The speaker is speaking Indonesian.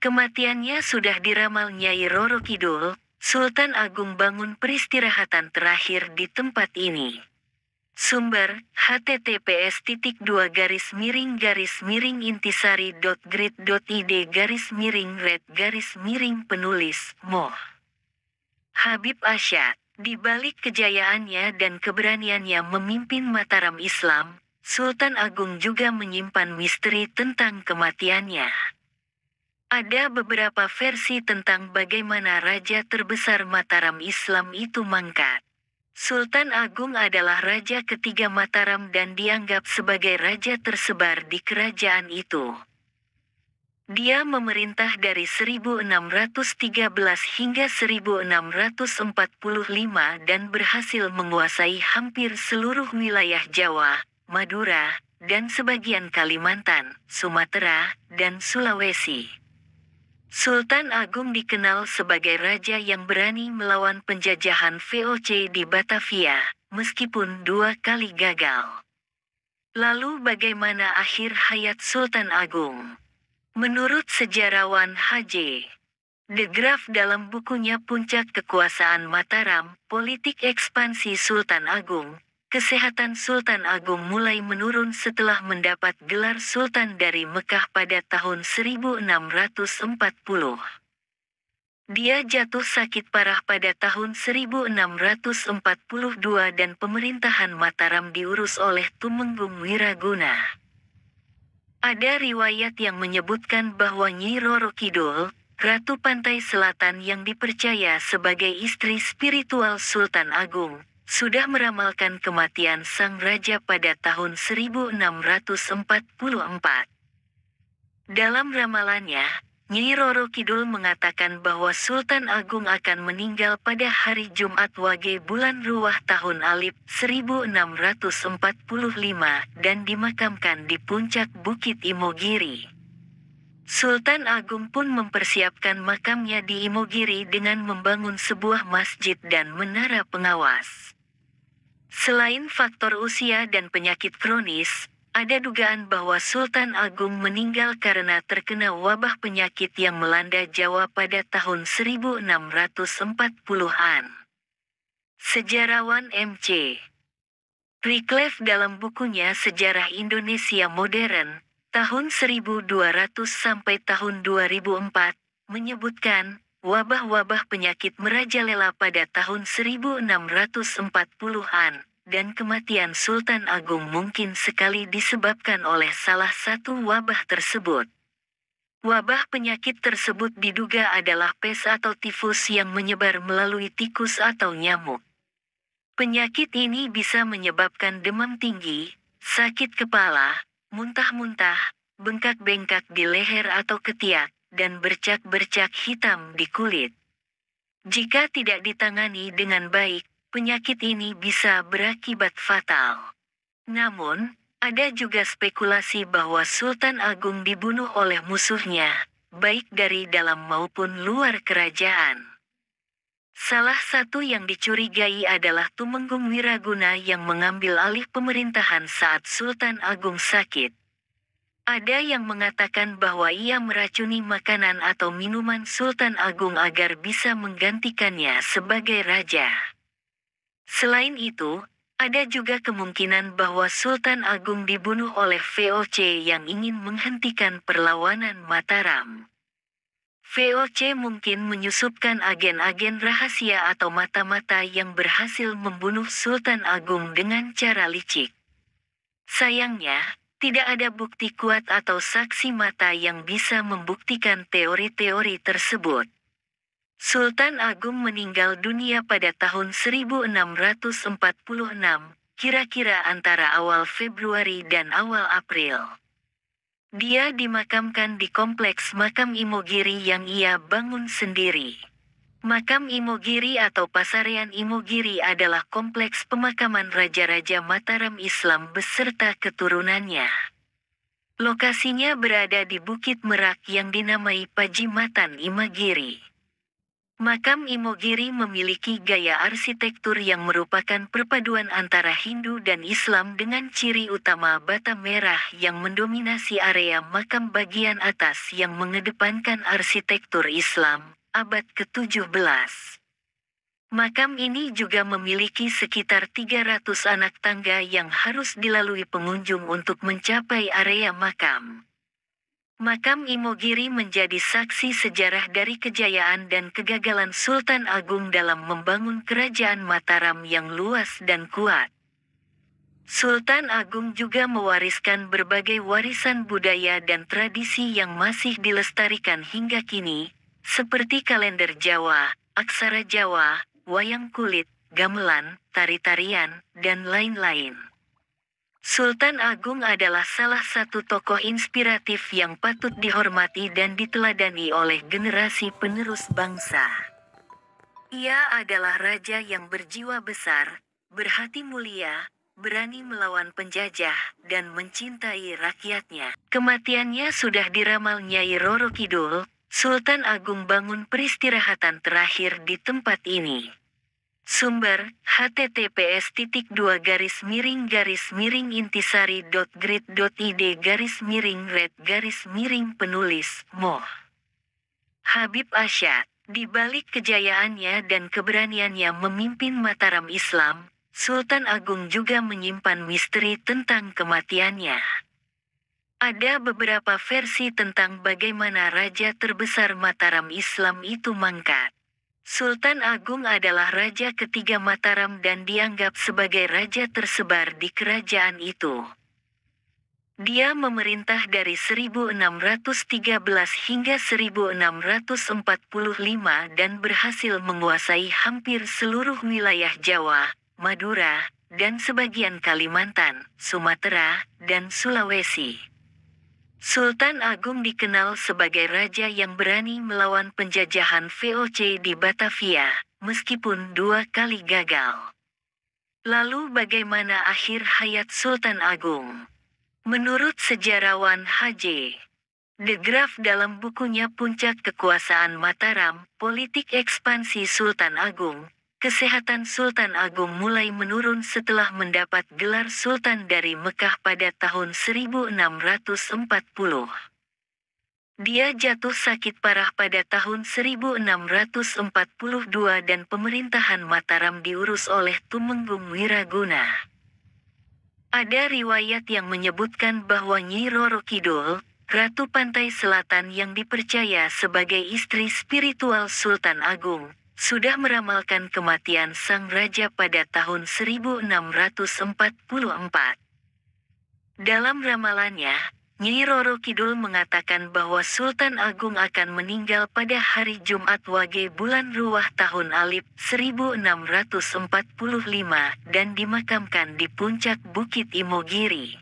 Kematiannya sudah diramal Nyai Roro Kidul, Sultan Agung bangun peristirahatan terakhir di tempat ini. Sumber, https://intisari.grid.id/red-penulis, Moh. Habib Asyad, di balik kejayaannya dan keberaniannya memimpin Mataram Islam, Sultan Agung juga menyimpan misteri tentang kematiannya. Ada beberapa versi tentang bagaimana raja terbesar Mataram Islam itu mangkat. Sultan Agung adalah raja ketiga Mataram dan dianggap sebagai raja tersebar di kerajaan itu. Dia memerintah dari 1613 hingga 1645 dan berhasil menguasai hampir seluruh wilayah Jawa, Madura, dan sebagian Kalimantan, Sumatera, dan Sulawesi. Sultan Agung dikenal sebagai raja yang berani melawan penjajahan VOC di Batavia, meskipun 2 kali gagal. Lalu bagaimana akhir hayat Sultan Agung? Menurut sejarawan H.J. de Graaf dalam bukunya Puncak Kekuasaan Mataram, Politik Ekspansi Sultan Agung, kesehatan Sultan Agung mulai menurun setelah mendapat gelar Sultan dari Mekah pada tahun 1640. Dia jatuh sakit parah pada tahun 1642 dan pemerintahan Mataram diurus oleh Tumenggung Wiraguna. Ada riwayat yang menyebutkan bahwa Nyi Roro Kidul, Ratu Pantai Selatan yang dipercaya sebagai istri spiritual Sultan Agung, sudah meramalkan kematian sang raja pada tahun 1644. Dalam ramalannya, Nyi Roro Kidul mengatakan bahwa Sultan Agung akan meninggal pada hari Jumat Wage bulan Ruwah tahun Alif 1645 dan dimakamkan di puncak Bukit Imogiri. Sultan Agung pun mempersiapkan makamnya di Imogiri dengan membangun sebuah masjid dan menara pengawas. Selain faktor usia dan penyakit kronis, ada dugaan bahwa Sultan Agung meninggal karena terkena wabah penyakit yang melanda Jawa pada tahun 1640-an. Sejarawan M.C. Reclef dalam bukunya Sejarah Indonesia Modern, tahun 1200 sampai tahun 2004, menyebutkan, wabah-wabah penyakit merajalela pada tahun 1640-an. Dan kematian Sultan Agung mungkin sekali disebabkan oleh salah satu wabah tersebut. Wabah penyakit tersebut diduga adalah pes atau tifus yang menyebar melalui tikus atau nyamuk. Penyakit ini bisa menyebabkan demam tinggi, sakit kepala, muntah-muntah, bengkak-bengkak di leher atau ketiak, dan bercak-bercak hitam di kulit. Jika tidak ditangani dengan baik, penyakit ini bisa berakibat fatal. Namun, ada juga spekulasi bahwa Sultan Agung dibunuh oleh musuhnya, baik dari dalam maupun luar kerajaan. Salah satu yang dicurigai adalah Tumenggung Wiraguna yang mengambil alih pemerintahan saat Sultan Agung sakit. Ada yang mengatakan bahwa ia meracuni makanan atau minuman Sultan Agung agar bisa menggantikannya sebagai raja. Selain itu, ada juga kemungkinan bahwa Sultan Agung dibunuh oleh VOC yang ingin menghentikan perlawanan Mataram. VOC mungkin menyusupkan agen-agen rahasia atau mata-mata yang berhasil membunuh Sultan Agung dengan cara licik. Sayangnya, tidak ada bukti kuat atau saksi mata yang bisa membuktikan teori-teori tersebut. Sultan Agung meninggal dunia pada tahun 1646, kira-kira antara awal Februari dan awal April. Dia dimakamkan di kompleks makam Imogiri yang ia bangun sendiri. Makam Imogiri atau Pasarean Imogiri adalah kompleks pemakaman raja-raja Mataram Islam beserta keturunannya. Lokasinya berada di Bukit Merak yang dinamai Pajimatan Imagiri. Makam Imogiri memiliki gaya arsitektur yang merupakan perpaduan antara Hindu dan Islam dengan ciri utama bata merah yang mendominasi area makam bagian atas yang mengedepankan arsitektur Islam, abad ke-17. Makam ini juga memiliki sekitar 300 anak tangga yang harus dilalui pengunjung untuk mencapai area makam. Makam Imogiri menjadi saksi sejarah dari kejayaan dan kegagalan Sultan Agung dalam membangun kerajaan Mataram yang luas dan kuat. Sultan Agung juga mewariskan berbagai warisan budaya dan tradisi yang masih dilestarikan hingga kini, seperti kalender Jawa, aksara Jawa, wayang kulit, gamelan, tari-tarian, dan lain-lain. Sultan Agung adalah salah satu tokoh inspiratif yang patut dihormati dan diteladani oleh generasi penerus bangsa. Ia adalah raja yang berjiwa besar, berhati mulia, berani melawan penjajah, dan mencintai rakyatnya. Kematiannya sudah diramal Nyai Roro Kidul, Sultan Agung bangun peristirahatan terakhir di tempat ini. Sumber, https://intisari.grid.id/red-penulis, Moh. Habib Asyad, di balik kejayaannya dan keberaniannya memimpin Mataram Islam, Sultan Agung juga menyimpan misteri tentang kematiannya. Ada beberapa versi tentang bagaimana raja terbesar Mataram Islam itu mangkat. Sultan Agung adalah raja ketiga Mataram dan dianggap sebagai raja tersebar di kerajaan itu. Dia memerintah dari 1613 hingga 1645 dan berhasil menguasai hampir seluruh wilayah Jawa, Madura, dan sebagian Kalimantan, Sumatera, dan Sulawesi. Sultan Agung dikenal sebagai raja yang berani melawan penjajahan VOC di Batavia, meskipun 2 kali gagal. Lalu bagaimana akhir hayat Sultan Agung? Menurut sejarawan H.J. de Graaf dalam bukunya Puncak Kekuasaan Mataram, Politik Ekspansi Sultan Agung, kesehatan Sultan Agung mulai menurun setelah mendapat gelar Sultan dari Mekah pada tahun 1640. Dia jatuh sakit parah pada tahun 1642 dan pemerintahan Mataram diurus oleh Tumenggung Wiraguna. Ada riwayat yang menyebutkan bahwa Nyi Roro Kidul, Ratu Pantai Selatan yang dipercaya sebagai istri spiritual Sultan Agung, sudah meramalkan kematian sang raja pada tahun 1644. Dalam ramalannya, Nyi Roro Kidul mengatakan bahwa Sultan Agung akan meninggal pada hari Jumat Wage bulan Ruwah tahun Alif 1645 dan dimakamkan di puncak Bukit Imogiri.